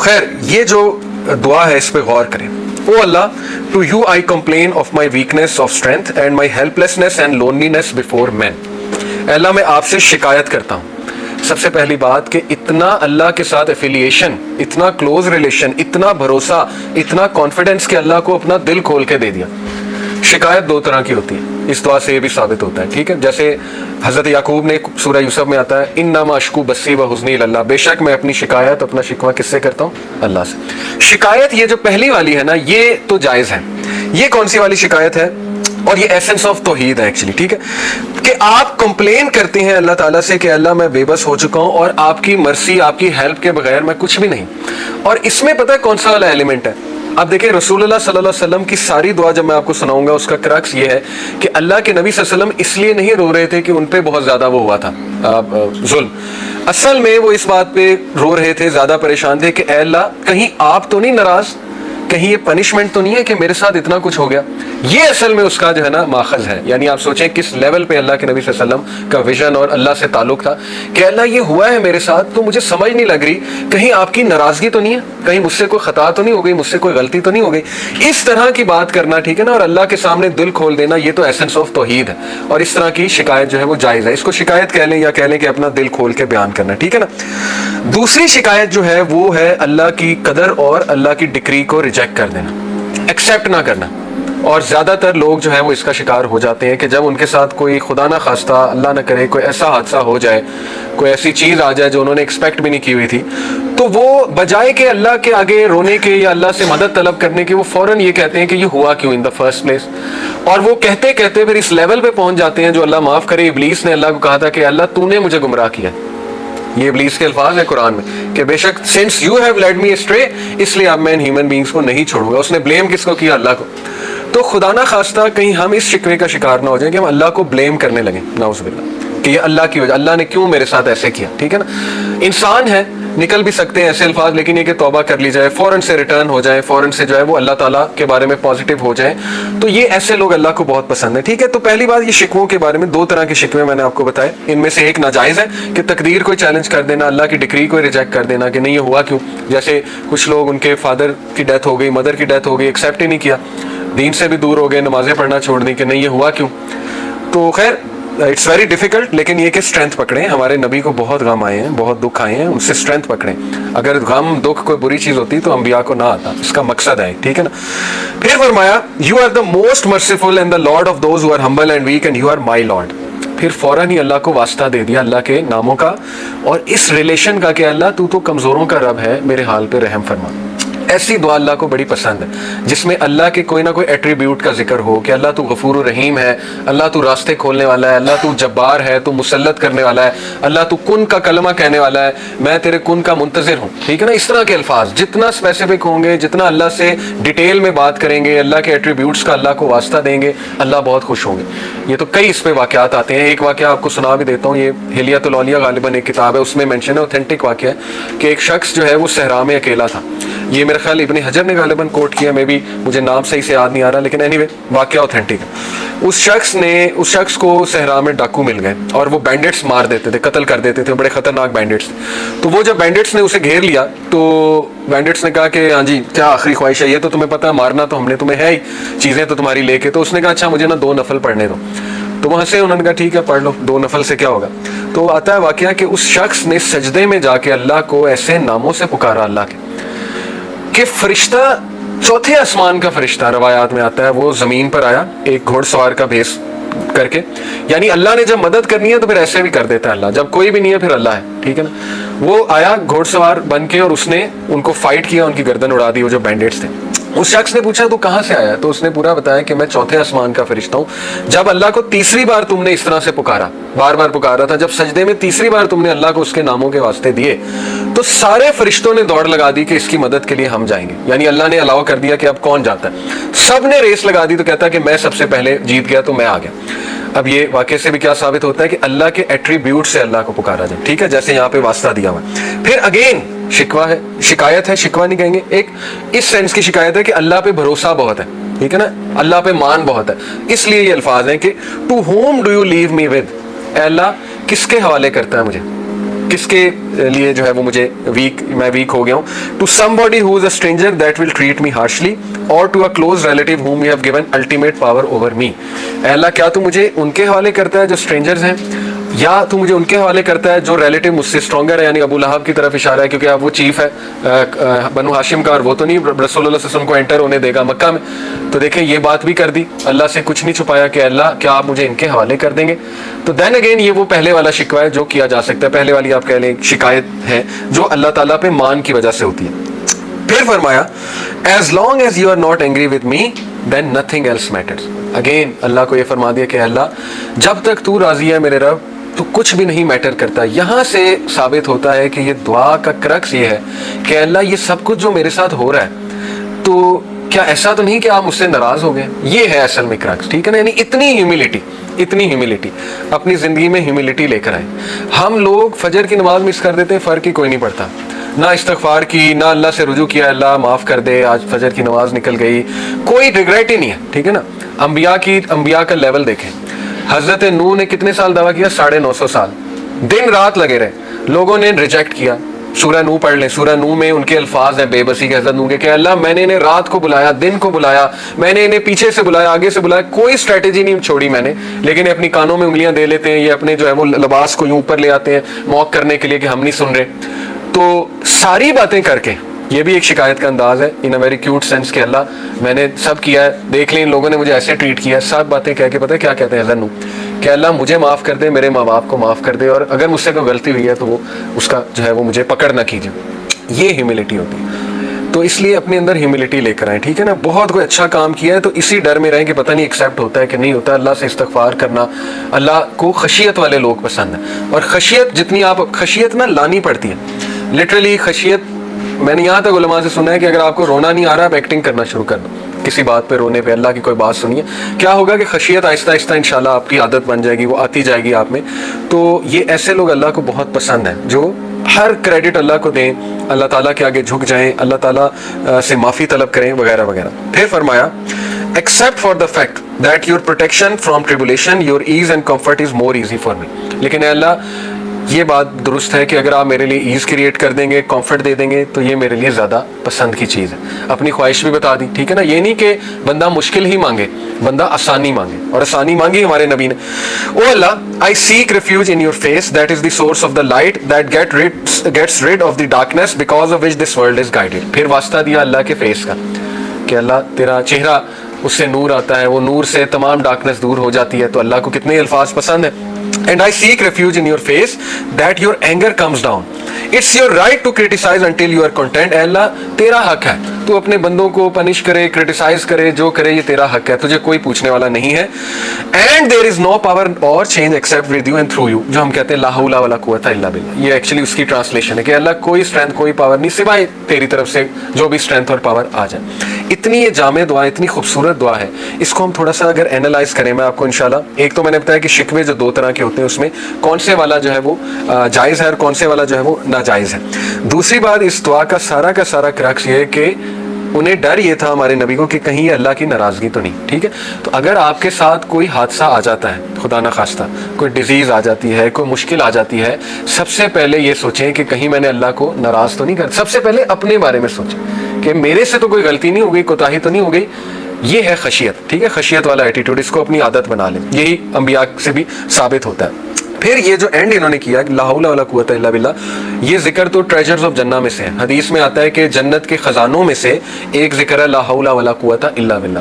خیر یہ جو دعا ہے اس پہ غور کریں. O Allah, to you I complain of my weakness of strength and my helplessness and loneliness before men. اے اللہ میں آپ سے شکایت کرتا ہوں. سب سے پہلی بات کہ اتنا اللہ کے ساتھ ایفیلیشن, اتنا کلوز ریلیشن, اتنا بھروسہ, اتنا کانفیڈنس کہ اللہ کو اپنا دل کھول کے دے دیا. شکایت دو طرح کی ہوتی ہے, اس دعا سے یہ بھی ثابت ہوتا ہے, ٹھیک ہے. جیسے حضرت یعقوب نے سورہ یوسف میں آتا ہے انما اشکو بثی وحزنی اللہ, بے شک میں اپنی شکایت, اپنا شکوہ کس سے کرتا ہوں؟ اللہ سے. شکایت یہ جو پہلی والی ہے نا, یہ تو جائز ہے. یہ کون سی والی شکایت ہے؟ اور یہ ایسنس آف توحید ہے ایکچولی, ٹھیک ہے, کہ آپ کمپلین کرتے ہیں اللہ تعالیٰ سے کہ اللہ میں بے بس ہو چکا ہوں اور آپ کی مرسی, آپ کی ہیلپ کے بغیر میں کچھ بھی نہیں. اور اس میں پتہ ہے کون سا والا ایلیمنٹ ہے؟ اب دیکھیں رسول اللہ صلی اللہ علیہ وسلم کی ساری دعا جب میں آپ کو سناؤں گا, اس کا کرکس یہ ہے کہ اللہ کے نبی صلی اللہ علیہ وسلم اس لیے نہیں رو رہے تھے کہ ان پہ بہت زیادہ وہ ہوا تھا ظلم. اصل میں وہ اس بات پہ رو رہے تھے, زیادہ پریشان تھے کہ اے اللہ کہیں آپ تو نہیں ناراض, کہیں یہ پنشمنٹ تو نہیں ہے کہ میرے ساتھ اتنا کچھ ہو گیا. یہ اصل میں اس کا جو ہے نا ماخذ ہے. یعنی آپ سوچیں کس لیول پہ اللہ کے نبی صلی اللہ علیہ وسلم کا ویژن اور اللہ سے تعلق تھا کہ اللہ یہ ہوا ہے میرے ساتھ تو مجھے سمجھ نہیں لگ رہی, کہیں آپ کی ناراضگی تو نہیں ہے, کہیں مجھ سے کوئی خطا تو نہیں ہو گئی, مجھ سے کوئی غلطی تو نہیں ہو گئی. اس طرح کی بات کرنا, ٹھیک ہے نا, اور اللہ کے سامنے دل کھول دینا, یہ تو ایسنس آف توحید ہے. اور اس طرح کی شکایت جو ہے وہ جائز ہے. اس کو شکایت کہہ لیں یا کہہ لیں کہ اپنا دل کھول کے بیان کرنا, ٹھیک ہے نا. دوسری شکایت جو ہے وہ ہے اللہ کی قدر اور اللہ کی ڈکری کو ریجیکٹ کر دینا, ایکسیپٹ نہ کرنا. اور زیادہ تر لوگ جو ہے وہ اس کا شکار ہو جاتے ہیں کہ جب ان کے ساتھ کوئی خدا نہ خواستہ, اللہ نہ کرے, کوئی ایسا حادثہ ہو جائے, کوئی ایسی چیز آ جائے جو انہوں نے ایکسپیکٹ بھی نہیں کی ہوئی تھی, تو وہ بجائے کہ اللہ کے آگے رونے کے یا اللہ سے مدد طلب کرنے کے, وہ فوراً یہ کہتے ہیں کہ یہ ہوا کیوں ان دا فرسٹ پلیس. اور وہ کہتے کہتے پھر اس لیول پہ پہنچ جاتے ہیں جو اللہ معاف کرے, ابلیس نے اللہ کو کہا تھا کہ اللہ تو نے مجھے گمراہ کیا. یہ ابلیس کے الفاظ ہیں قرآن میں کہ بے شک since you have led me astray, اس لیے اب میں ان ہیومن بینگز کو نہیں چھوڑوں گا. اس نے بلیم کس کو کیا؟ اللہ کو. تو خدا نہ خواستہ کہیں ہم اس شکوے کا شکار نہ ہو جائیں کہ ہم اللہ کو بلیم کرنے لگیں, نعوذ باللہ, کہ یہ اللہ کی وجہ, اللہ نے کیوں میرے ساتھ ایسے کیا, ٹھیک ہے نا. انسان ہے, نکل بھی سکتے ہیں ایسے الفاظ, لیکن یہ کہ توبہ کر لی جائے, فوراً سے ریٹرن ہو جائے, فوراً سے جو ہے وہ اللہ تعالیٰ کے بارے میں پازیٹیو ہو جائیں, تو یہ ایسے لوگ اللہ کو بہت پسند ہے, ٹھیک ہے. تو پہلی بات یہ شکووں کے بارے میں, دو طرح کے شکوے میں نے آپ کو بتائے. ان میں سے ایک ناجائز ہے کہ تقدیر کو چیلنج کر دینا, اللہ کی ڈکری کو ریجیکٹ کر دینا کہ نہیں یہ ہوا کیوں. جیسے کچھ لوگ ان کے فادر کی ڈیتھ ہو گئی, مدر کی ڈیتھ ہو گئی, ایکسیپٹ ہی نہیں کیا, دین سے بھی دور ہو گئے, نمازیں پڑھنا چھوڑ دی کہ نہیں یہ ہوا کیوں. تو خیر اٹس ویری ڈیفیکلٹ, لیکن یہ کہ اسٹرینتھ پکڑیں. ہمارے نبی کو بہت غم آئے ہیں, بہت دکھ آئے ہیں, ان سے اسٹرینتھ پکڑیں. اگر غم دکھ کوئی بری چیز ہوتی تو انبیاء کو نہ آتا, اس کا مقصد ہے, ٹھیک ہے نا. پھر فرمایا you are the most merciful and the lord of those who are humble and weak and you are my lord. پھر فوراً ہی اللہ کو واسطہ دے دیا اللہ کے ناموں کا اور اس ریلیشن کا کہ اللہ تو کمزوروں کا رب ہے, میرے حال پہ رحم فرما. ایسی دعا اللہ کو بڑی پسند ہے جس میں اللہ کے کوئی نہ کوئی ایٹریبیوٹ کا ذکر ہو کہ اللہ تو غفور الرحیم ہے, اللہ تو راستے کھولنے والا ہے, اللہ تو جبار ہے, تو مسلط کرنے والا ہے, اللہ تو کن کا کلمہ کہنے والا ہے, میں تیرے کن کا منتظر ہوں, ٹھیک ہے نا. اس طرح کے الفاظ جتنا اسپیسیفک ہوں گے, جتنا اللہ سے ڈیٹیل میں بات کریں گے, اللہ کے ایٹریبیوٹس کا اللہ کو واسطہ دیں گے, اللہ بہت خوش ہوں گے. یہ تو کئی اس پہ واقعات آتے ہیں. ایک واقعہ آپ کو سنا بھی دیتا ہوں, یہ ہلیۃ الاولیاء غالباً ایک کتاب ہے, اس میں مینشن ہے, اوتھینٹک واقعہ ہے کہ ایک شخص جو ہے وہ صحرا میں اکیلا تھا. یہ میرے خیال ابن حجر نے غالباً کوٹ کیا, میں بھی مجھے نام صحیح سے یاد نہیں آ رہا, لیکن اینی وے واقعہ اوتھینٹک ہے. اس شخص کو صحرا میں ڈاکو مل گئے اور وہ بینڈٹس مار دیتے تھے, قتل کر دیتے تھے, بڑے خطرناک بینڈٹس. تو وہ جب بینڈٹس نے اسے گھیر لیا تو بینڈٹس نے کہا کہ ہاں جی کیا آخری خواہش ہے, یہ تو تمہیں پتہ ہے مارنا تو ہم نے تمہیں ہے ہی, چیزیں تو تمہاری لے کے. تو اس نے کہا اچھا مجھے نا 2 نفل پڑھنے دو. تو وہاں سے انہوں نے کہا ٹھیک ہے پڑھ لو, 2 نفل سے کیا ہوگا. تو آتا ہے واقعہ کہ اس شخص نے سجدے میں جا کے اللہ کو ایسے ناموں سے پکارا اللہ کے کہ فرشتہ, چوتھے آسمان کا فرشتہ روایات میں آتا ہے, وہ زمین پر آیا ایک گھوڑ سوار کا بھیس کر کے. یعنی اللہ نے جب مدد کرنی ہے تو پھر ایسے بھی کر دیتا ہے اللہ, جب کوئی بھی نہیں ہے پھر اللہ ہے, ٹھیک ہے نا. وہ آیا گھوڑ سوار بن کے اور اس نے ان کو فائٹ کیا, ان کی گردن اڑا دی وہ جو بینڈٹس تھے. اس شخص نے پوچھا تو کہاں سے آیا, تو اس نے پورا بتایا کہ میں چوتھے آسمان کا فرشتہ ہوں. جب اللہ کو تیسری بار تم نے اس طرح سے پکارا, بار بار پکارا تھا, جب سجدے میں تیسری بار تم نے اللہ کو اس کے ناموں کے واسطے دیے تو سارے فرشتوں نے دوڑ لگا دی کہ اس کی مدد کے لیے ہم جائیں گے. یعنی اللہ نے الاؤ کر دیا کہ اب کون جاتا ہے, سب نے ریس لگا دی. تو کہتا ہے کہ میں سب سے پہلے جیت گیا تو میں آ گیا. اب یہ واقعے سے بھی کیا ثابت ہوتا ہے کہ اللہ کے ایٹریبیوٹ سے اللہ کو پکارا جائے, ٹھیک ہے, جیسے یہاں پہ واسطہ دیا ہوا. پھر اگین شکوہ ہے, شکایت ہے, شکوہ نہیں کہیں گے, ایک اس سینس کی شکایت ہے کہ اللہ پہ بھروسہ بہت ہے, ٹھیک ہے نا, اللہ پہ مان بہت ہے. اس لیے یہ الفاظ ہیں کہ to whom do you leave me with, اے اللہ کس کے حوالے کرتا ہے مجھے, کس کے لیے جو ہے وہ مجھے میں ویک ہو گیا ہوں؟ To somebody who is a stranger that will treat me harshly اور to a close relative whom you have given ultimate power over me. اے اللہ کیا تو مجھے ان کے حوالے کرتا ہے جو اسٹرینجرز ہیں, یا تو مجھے ان کے حوالے کرتا ہے جو ریلیٹیو مجھ سے اسٹرانگر ہے, یعنی ابو لہب کی طرف اشارہ ہے کیونکہ اب وہ چیف ہے بنو ہاشم کا, اور وہ تو نہیں رسول اللہ صلی اللہ علیہ وسلم کو انٹر ہونے دے گا مکہ میں. تو دیکھیں یہ بات بھی کر دی, اللہ سے کچھ نہیں چھپایا کہ اللہ کیا آپ مجھے ان کے حوالے کر دیں گے. تو دین اگین یہ وہ پہلے والا شکوہ ہے جو کیا جا سکتا ہے, پہلے والی آپ کہہ لیں شکایت ہے جو اللہ تعالیٰ پہ مان کی وجہ سے ہوتی ہے. پھر فرمایا as long as you are not angry with me then nothing else matters. Again اللہ کو یہ فرما دیا کہ اللہ جب تک تو راضی ہے میرے رب تو کچھ بھی نہیں میٹر کرتا. یہاں سے ثابت ہوتا ہے کہ یہ دعا کا کرکس یہ ہے کہ اللہ یہ سب کچھ جو میرے ساتھ ہو رہا ہے تو کیا ایسا تو نہیں کہ آپ مجھ سے ناراض ہو گئے. یہ ہے اصل میں کرکس, ٹھیک ہے نا, یعنی اتنی ہیوملٹی اپنی زندگی میں ہیوملٹی لے کر آئے. ہم لوگ فجر کی نماز مس کر دیتے ہیں, فرق ہی کوئی نہیں پڑتا, نہ استغفار کی نہ اللہ سے رجوع کیا اللہ معاف کر دے آج فجر کی نماز نکل گئی, کوئی ریگریٹ ہی نہیں ہے, ٹھیک ہے نا. انبیاء کا لیول دیکھیں, حضرت نوح نے کتنے سال دعویٰ کیا؟ 950 سال, دن رات لگے رہے, لوگوں نے ریجیکٹ کیا. سورہ نوح پڑھ لیں, سورہ نوح میں ان کے الفاظ ہیں بے بسی کے حضرت نوح کے کہ اللہ میں نے انہیں رات کو بلایا, دن کو بلایا, میں نے انہیں پیچھے سے بلایا, آگے سے بلایا, کوئی اسٹریٹجی نہیں چھوڑی میں نے, لیکن اپنی کانوں میں انگلیاں دے لیتے ہیں, یہ اپنے جو ہے وہ لباس کو یوں اوپر لے آتے ہیں موک کرنے کے لیے کہ ہم نہیں سن رہے. تو ساری باتیں کر کے یہ بھی ایک شکایت کا انداز ہے ان اے ویری کیوٹ سینس کہ اللہ میں نے سب کیا ہے, دیکھ لیں ان لوگوں نے مجھے ایسے ٹریٹ کیا ہے, سب باتیں کہہ کے پتہ ہے کیا کہتے ہیں حضرت نوح کہ اللہ مجھے معاف کر دے, میرے ماں باپ کو معاف کر دے, اور اگر مجھ سے کوئی غلطی ہوئی ہے تو وہ اس کا جو ہے وہ مجھے پکڑ نہ کیجیے. یہ ہیوملٹی ہوتی ہے. تو اس لیے اپنے اندر ہیوملٹی لے کر آئیں, ٹھیک ہے نا. بہت کوئی اچھا کام کیا ہے تو اسی ڈر میں رہیں کہ پتہ نہیں ایکسیپٹ ہوتا ہے کہ نہیں ہوتا. اللہ سے استغفار کرنا, اللہ کو خشیت والے لوگ پسند ہیں, اور خشیت جتنی آپ خشیت نہ لانی پڑتی ہے. لٹرلی خشیت, میں نے یہاں تک علماء سے سنا ہے کہ اگر آپ کو رونا نہیں آ رہا آپ ایکٹنگ کرنا شروع کر دو کسی بات پہ رونے پہ, اللہ کی کوئی بات سنیے, کیا ہوگا کہ خشیت آہستہ آہستہ انشاءاللہ آپ کی عادت بن جائے گی, وہ آتی جائے گی آپ میں. تو یہ ایسے لوگ اللہ کو بہت پسند ہیں جو ہر کریڈٹ اللہ کو دیں, اللہ تعالیٰ کے آگے جھک جائیں, اللہ تعالیٰ سے معافی طلب کریں وغیرہ وغیرہ. پھر فرمایا except for the fact that your protection from tribulation, your ease and comfort is more easy for me. لیکن اے اللہ یہ بات درست ہے کہ اگر آپ میرے لیے ایز کریٹ کر دیں گے, کمفرٹ دے دیں گے, تو یہ میرے لیے زیادہ پسند کی چیز ہے. اپنی خواہش بھی بتا دی, ٹھیک ہے نا. یہ نہیں کہ بندہ مشکل ہی مانگے, بندہ آسانی مانگے, اور آسانی مانگی ہمارے نبی نے. او اللہ I seek refuge in your face, that is the source of the light that gets rid of the darkness because of which this world is guided. پھر واسطہ دیا اللہ کے فیس کا کہ اللہ تیرا چہرہ, اس سے نور آتا ہے, وہ نور سے تمام ڈارکنس دور ہو جاتی ہے. تو اللہ کو کتنے الفاظ پسند ہیں. And I seek refuge in your face that your anger comes down. It's your right to criticize until you are content. اے اللہ تیرا حق ہے, تو اپنے بندوں کو پنش کرے, کرٹیسائز کرے, جو کرے یہ تیرا حق ہے, تجھے کوئی پوچھنے والا نہیں ہے. And there is no power or change except with you and through you. جو ہم کہتے ہیں لا حول ولا قوت الا باللہ, یہ ایکچولی اس کی ٹرانسلیشن ہے کہ اللہ کوئی اسٹرینتھ کوئی پاور نہیں سوائے تیری طرف سے جو بھی اسٹرینتھ اور پاور آ جائے. اتنی یہ جامع دعا, اتنی خوبصورت دعا ہے. اس کو ہم تھوڑا سا اگر اینالائز کریں, میں آپ کو انشاءاللہ, ایک تو میں نے بتایا کہ شکوے جو دو طرح کے ہوتے ہیں اس میں کون سے والا جو ہے وہ جائز ہے اور کون سے والا جو ہے وہ ناجائز ہے. دوسری بات, اس دعا کا سارا کرکس یہ ہے کہ انہیں ڈر یہ تھا ہمارے نبی کو کہ کہیں اللہ کی ناراضگی تو نہیں, ٹھیک ہے. تو اگر آپ کے ساتھ کوئی حادثہ آ جاتا ہے, خدا نہ خواستہ کوئی ڈیزیز آ جاتی ہے, کوئی مشکل آ جاتی ہے, سب سے پہلے یہ سوچیں کہ کہیں میں نے اللہ کو ناراض تو نہیں کر. سب سے پہلے اپنے بارے میں سوچیں کہ میرے سے تو کوئی غلطی نہیں ہو گئی, کوتاہی تو نہیں ہو گئی. یہ ہے خشیت, ٹھیک ہے, خشیت والا ایٹیٹیوڈ, اس کو اپنی عادت بنا لیں. یہی انبیاء سے بھی ثابت ہوتا ہے. پھر یہ جو اینڈ انہوں نے کیا لا حول ولا قوت الا باللہ, یہ ذکر تو ٹریجرز آف جنہ میں سے ہے. حدیث میں آتا ہے کہ جنت کے خزانوں میں سے ایک ذکر ہے لا حول ولا قوت الا باللہ.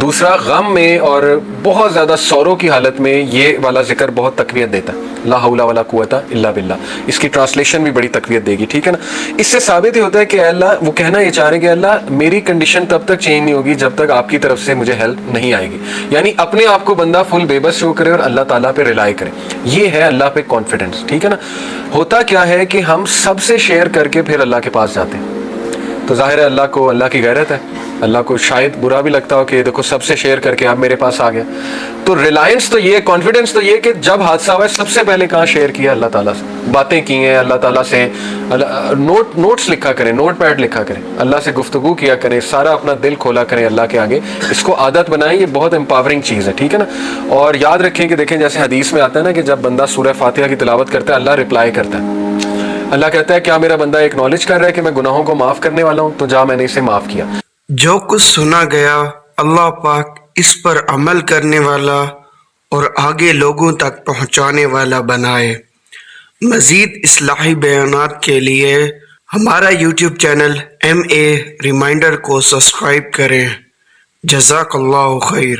دوسرا غم میں اور بہت زیادہ سورو کی حالت میں یہ والا ذکر بہت تقویت دیتا ہے, لا حول ولا قوت الا باللہ. اس کی ٹرانسلیشن بھی بڑی تقویت دے گی, ٹھیک ہے نا. اس سے ثابت ہی ہوتا ہے کہ اللہ, وہ کہنا یہ چاہ رہے ہیں کہ اللہ میری کنڈیشن تب تک چینج نہیں ہوگی جب تک آپ کی طرف سے مجھے ہیلپ نہیں آئے گی. یعنی اپنے آپ کو بندہ فل بے بس شو کرے اور اللہ تعالیٰ پہ ریلائی کرے. یہ ہے اللہ پہ کانفیڈنس, ٹھیک ہے نا. ہوتا کیا ہے کہ ہم سب سے شیئر کر کے پھر اللہ کے پاس جاتے ہیں, تو ظاہر ہے اللہ کو, اللہ کی غیرت ہے, اللہ کو شاید برا بھی لگتا ہو کہ دیکھو سب سے شیئر کر کے آپ میرے پاس آ گیا. تو ریلائنس تو یہ, کانفیڈنس تو یہ کہ جب حادثہ ہوا ہے سب سے پہلے کہاں شیئر کیا, اللہ تعالیٰ سے باتیں کی ہیں, اللہ تعالیٰ سے نوٹس لکھا کریں, نوٹ پیڈ لکھا کریں, اللہ سے گفتگو کیا کریں, سارا اپنا دل کھولا کریں اللہ کے آگے. اس کو عادت بنائیں, یہ بہت امپاورنگ چیز ہے, ٹھیک ہے نا. اور یاد رکھیں کہ دیکھیں جیسے حدیث میں آتا ہے نا کہ جب بندہ سورہ فاتحہ کی تلاوت کرتا ہے اللہ رپلائی کرتا ہے. اللہ کہتا ہے کیا میرا بندہ ایکنالج کر رہا ہے کہ میں گناہوں کو معاف کرنے والا ہوں؟ تو جا میں نے اسے معاف کیا۔ جو کچھ سنا گیا اللہ پاک اس پر عمل کرنے والا اور آگے لوگوں تک پہنچانے والا بنائے۔ مزید اصلاحی بیانات کے لیے ہمارا یوٹیوب چینل MA ریمائنڈر کو سبسکرائب کریں۔ جزاک اللہ خیر۔